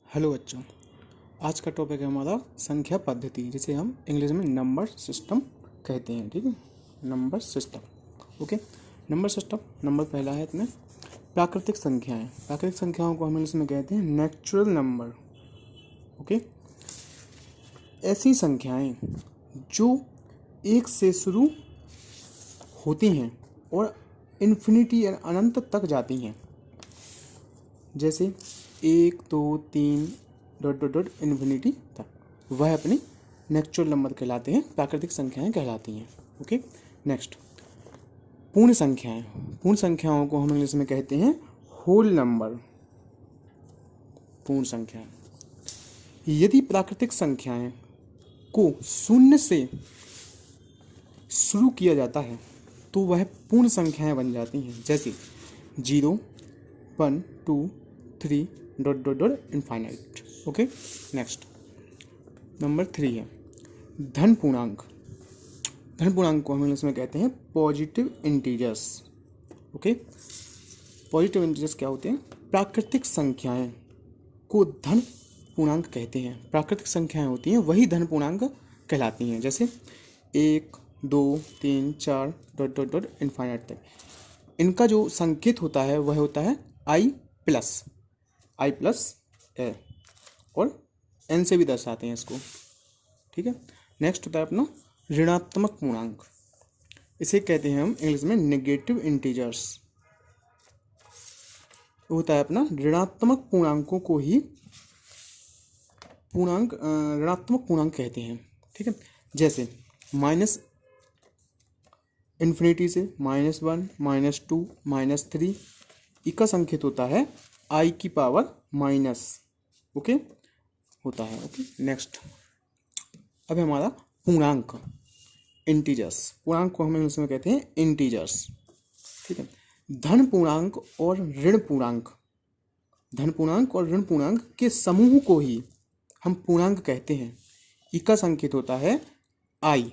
Hello बच्चों। आज का टॉपिक है हमारा संख्या पद्धति, जिसे हम इंग्लिश में नंबर सिस्टम कहते हैं। ठीक है, number system. Okay, number system. Number पहला है इसमें प्राकृतिक संख्याएं। प्राकृतिक संख्याओं को हम इंग्लिश में कहते हैं नेचुरल नंबर। ओके, ऐसी संख्याएं जो एक से शुरू होती हैं और इन्फिनिटी या अनंत तक जाती हैं, जैसे 1 2 3 डॉट डॉट डॉट इन्फिनिटी तक, वह अपनी नेचुरल नंबर कहलाते हैं, प्राकृतिक संख्याएं कहलाती हैं। ओके, नेक्स्ट पूर्ण संख्याएं। पूर्ण संख्याओं को हम इंग्लिश में कहते हैं होल नंबर। पूर्ण संख्याएं, यदि प्राकृतिक संख्याएं को शून्य से शुरू किया जाता है तो वह पूर्ण संख्याएं बन जाती हैं, जैसे 0 1 2 3 dot dot dot infinite. Okay, next number 3 है धन पूर्णांक। धन पूर्णांक को हम इंग्लिश में कहते हैं positive integers. Okay, positive integers क्या होते हैं? प्राकृतिक संख्याएं को धन पूर्णांक कहते हैं। प्राकृतिक संख्याएं होती हैं वही धन पूर्णांक कहलाती हैं, जैसे 1 2 3 4 डॉट डॉट डॉट इनफाइनाइट तक। इनका जो संकेत होता है वह होता है आई प्लस ए, और एन से भी दर्शाते हैं इसको। ठीक है, नेक्स्ट होता है अपना ऋणात्मक पूर्णांक। इसे कहते हैं हम इंग्लिश में नेगेटिव इंटीजर्स। होता है अपना ऋणात्मक पूर्णांकों को ही ऋणात्मक पूर्णांक कहते हैं। ठीक है, जैसे माइनस इन्फिनिटी से -1 -2 -3, इसका संकेत होता है आई की पावर माइनस। ओके, होता है। ओके, नेक्स्ट अब हमारा पूर्णांक इंटीजर्स। पूर्णांक को हम इंग्लिश में कहते हैं इंटीजर्स। ठीक है, धन पूर्णांक और ऋण पूर्णांक। धन पूर्णांक और ऋण पूर्णांक के समूह को ही हम पूर्णांक कहते हैं। इसका संकेत होता है आई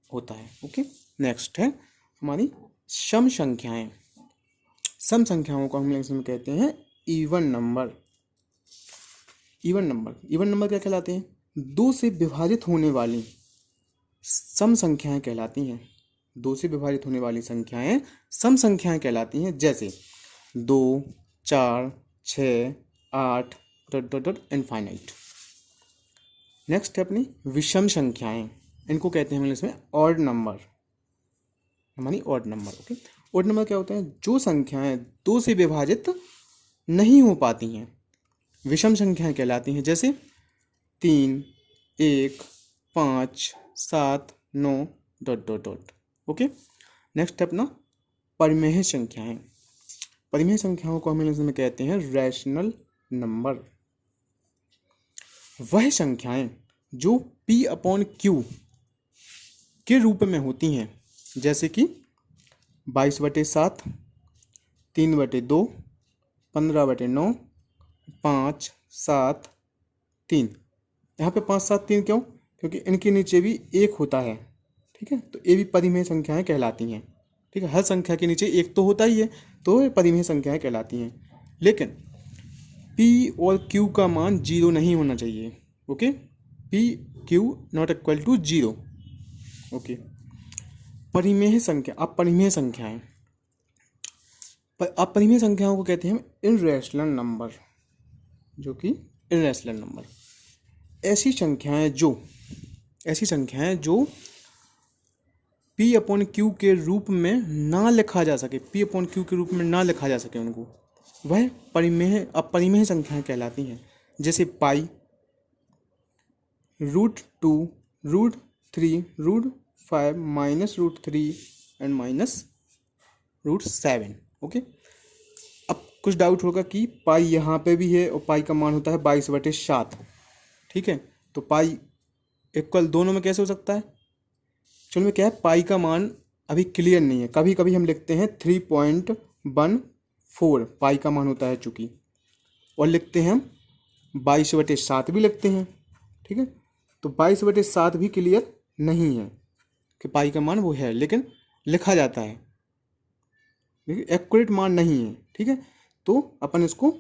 होता है। ओके, नेक्स्ट है हमारी सम संख्याएं। सम संख्याओं को हम इंग्लिश में कहते हैं इवन नंबर। इवन नंबर क्या कहलाते हैं? 2 से विभाजित होने वाली सम संख्याएं कहलाती हैं। 2 से विभाजित होने वाली संख्याएं सम संख्याएं कहलाती हैं, जैसे 2 4 6 8 dot dot dot infinite. Next है अपनी विषम संख्याएं। इनको कहते हैं इंग्लिश में ऑड नंबर, हमारी odd number. Okay, odd number क्या होते हैं? जो संख्याएं 2 से विभाजित नहीं हो पाती हैं, विषम संख्याएं कहलाती हैं, जैसे 3 1 5 7 9 dot dot dot. Okay, next है अपना परिमेय संख्याएं। परिमेय संख्याओं को हम इंग्लिश में कहते हैं रैशनल नंबर। वह संख्याएं जो P/Q के रूप में होती हैं, जैसे कि 22/7 3/2 15/9 5 7 3। यहाँ पे 5 7 3 क्यों? क्योंकि इनके नीचे भी 1 होता है। ठीक है, तो ये भी परिमेय संख्याएं कहलाती हैं। ठीक है, हर संख्या के नीचे 1 तो होता ही है, तो ये परिमेय संख्याएं कहलाती हैं। लेकिन P और Q का मान 0 नहीं होना चाहिए। Okay, P Q not equal to 0। Okay, परिमेय संख्या। अब परिमेय संख्याएं, अब परिमेय संख्याओं को कहते हैं इररेशनल नंबर, जो कि इररेशनल नंबर ऐसी संख्याएं जो P/Q के रूप में ना लिखा जा सके, P/Q के रूप में ना लिखा जा सके उनको, वह अपरिमेय संख्याएं कहलाती हैं, जैसे पाई, √2 √3 √5 -√3 एंड -√7। ओके, अब कुछ डाउट होगा कि पाई यहाँ पे भी है और पाई का मान होता है 22/7। ठीक है, तो पाई इक्वल दोनों में कैसे हो सकता है? चलो, में क्या है, पाई का मान अभी क्लियर नहीं है। कभी कभी हम लिखते हैं 3.14 पाई का मान होता है चूंकि, और लिखते हैं हम 22/7 भी लिखते हैं। ठीक है, तो 22/7 भी क्लियर नहीं है कि पाई का मान वो है, लेकिन लिखा जाता है, लेकिन एक्यूरेट मान नहीं है। ठीक है, तो अपन इसको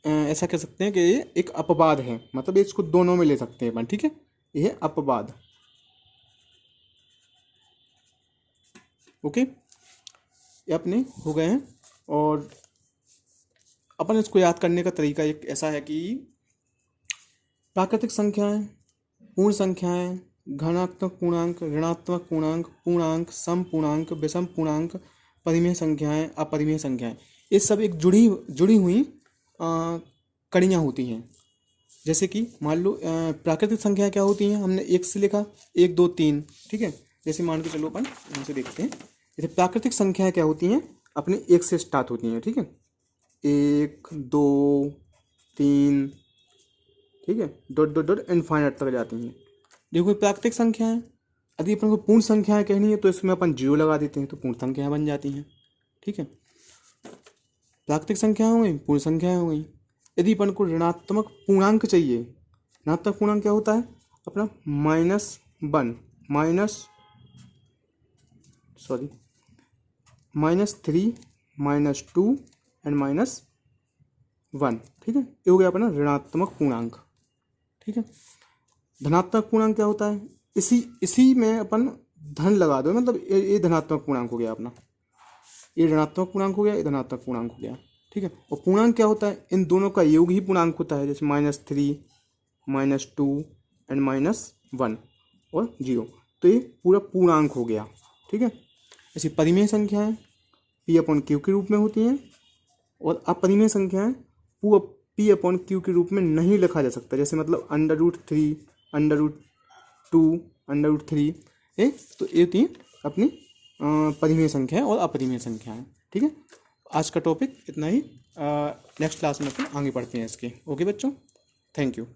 ऐसा कह सकते हैं कि ये एक अपवाद है, मतलब इसको दोनों में ले सकते हैं अपन, ठीक है, ये है अपवाद। ओके, ये अपने हो गए हैं। और अपन इसको याद करने का तरीका एक ऐसा है कि प्राकृतिक संख्याएं, पूर्ण संख्याएं, धनात्मक पूर्णांक, ऋणात्मक पूर्णांक, पूर्णांक, सम पूर्णांक, विषम पूर्णांक, परिमेय संख्याएं, अपरिमेय संख्याएं, ये सब एक जुड़ी हुई कड़ियाँ होती हैं। जैसे कि मान लो प्राकृतिक संख्या क्या होती हैं, हमने एक से लिखा, 1 2 3, ठीक है। जैसे मान के चलो अपन यहाँ से देखते हैं, जैसे प्राकृतिक संख्याएं क्या होती हैं, अपने 1 से स्टार्ट होती हैं, ठीक है, 1 2 3, ठीक है, डॉट डॉट डॉट इनफाइनाइट तक जाती हैं। देखो प्राकृतिक संख्या है, यदि अपन को पूर्ण संख्याएं कहनी है तो इसमें अपन 0 लगा देते हैं तो पूर्ण संख्याएं बन जाती हैं, ठीक है। प्राकृतिक संख्या हो गई, पूर्ण संख्याएं हो गई। यदि अपन को ऋणात्मक पूर्णांक चाहिए, ऋणात्मक पूर्णांक क्या होता है अपना -1 -3 -2 एंड -1, ठीक है, ये हो गया अपना ऋणात्मक पूर्णांक, ठीक है। धनात्मक पूर्णांक क्या होता है, इसी में अपन धन लगा दो, मतलब ये धनात्मक पूर्णांक हो गया अपना, ये ऋणात्मक पूर्णांक हो गया, ये धनात्मक पूर्णांक हो गया, ठीक है। और पूर्णांक क्या होता है, इन दोनों का योग ही पूर्णांक होता है, जैसे -3 -2 एंड -1 और 0, तो ये पूरा पूर्णांक हो गया, ठीक है। ऐसी परिमेय संख्याएं P/Q के रूप में होती हैं, और अपरिमेय संख्याएं P/Q के रूप में नहीं लिखा जा सकता, जैसे मतलब √3 √2 √3, तो ये होती हैं अपनी परिमेय संख्या और अपरिमेय संख्याएं, ठीक है। आज का टॉपिक इतना ही, नेक्स्ट क्लास में अपन आगे बढ़ते हैं इसके। ओके बच्चों, थैंक यू।